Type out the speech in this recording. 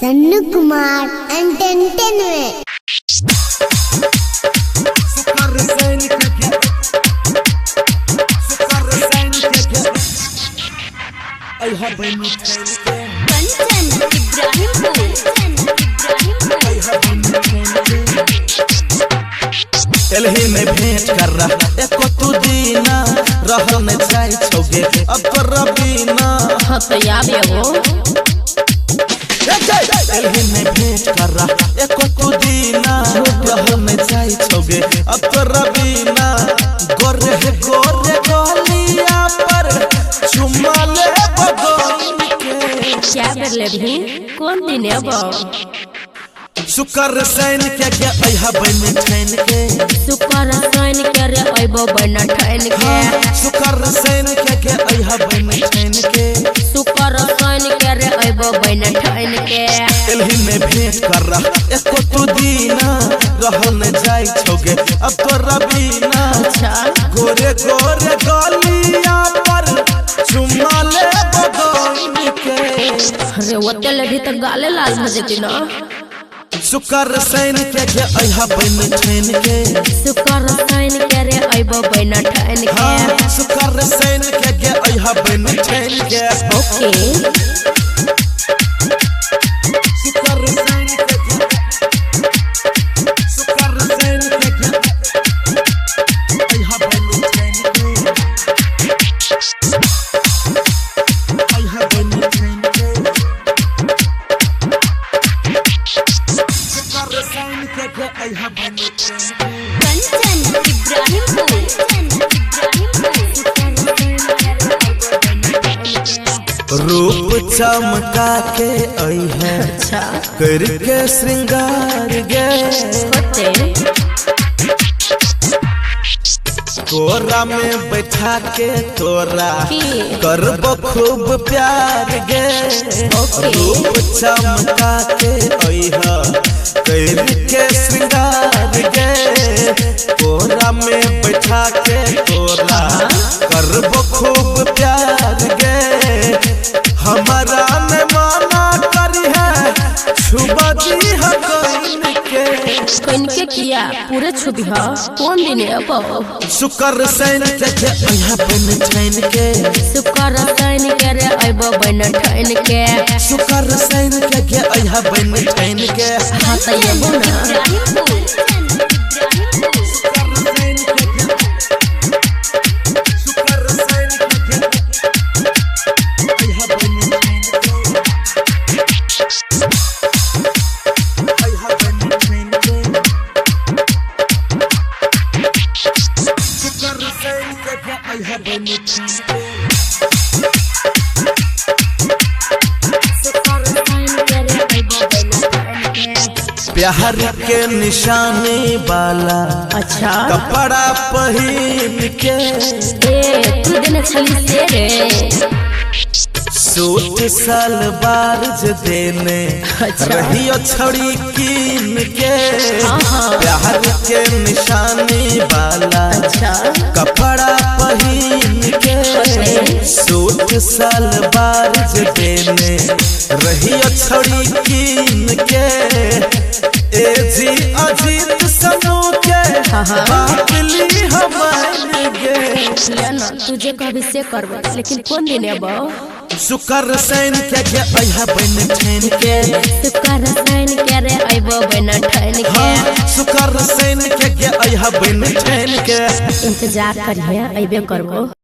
Sannu Kumar entertainment. Kanchan Ibrahimpur एलही में भेंट कर रहा एको तू दीना रहल में जाई छोगे अब तो रबीना हाँ तो याद है वो एलही में भेंट कर रहा एको तू दीना रहल में जाई छोगे अब तो रबीना गोरे गोरे गोलिया पर चुम्मा ले बगोई के क्या कर ले भी कौन दिन है वो शुक्र सैन के अइहा बन ठैन के शुक्र सैन के रे अइबो बन ठैन के शुक्र सैन के अइहा बन ठैन के शुक्र सैन के रे अइबो बन ठैन के एलही में भेंट कर रहा एको तू दीना रहल न जाई छोगे अब तो रबीना अच्छा गोरे गोरे गोलिया पर चुम्मा ले बगोई के अरे वो तेल भी तो गाले लाल हो जेती ना शुक्र सैन के अइहा बन ठैन के शुक्र सैन के रे अइबो बन ठैन के शुक्र सैन के अइहा बन ठैन के ओके शुक्र सैन के शुक्र सैन के अइहा बन ठैन के अइहा बन ठैन के शुक्र सैन के अइहा बन ठैन के कंचन रूप चमका के अइहा अच्छा करके श्रृंगार गे होते तोरा में बैठा के तोरा की? करब खूब प्यार गे ओके। रूप चमका के अइहा करके श्रृंगार गे तोरा में बैठा के तोरा करब खूब प्यार गे हमारा ने माना करी है छुबा दी है कइन के किया पूरे छुबी हा कौन दिन है वो शुक्र सैन के अइहा बन ठैन के शुक्र सैन के रे अइबो बन ठैन के शुक्र सैन के अइहा बन ठैन के हाँ तो ये बोला प्यार के निशानी वाला अच्छा कपड़ा पहन के ए तू दिन छली से रे सूट सलवार ज देने अच्छा। रहियो छड़ी कीन के हाँ। प्यार के निशानी वाला अच्छा कपड़ा पहन के सूट सलवार ज देने रहियो छड़ी कीन के ए जी अजीत सनू के बातली हमारे गे लेना तुझे कभी से करबो लेकिन कौन दिन है वो शुक्र सैन के अइहा बन ठैन के शुक्र सैन के रे अइबो बन ठैन के शुक्र सैन के अइहा बन ठैन के इंतजार करिए अइबे करबो।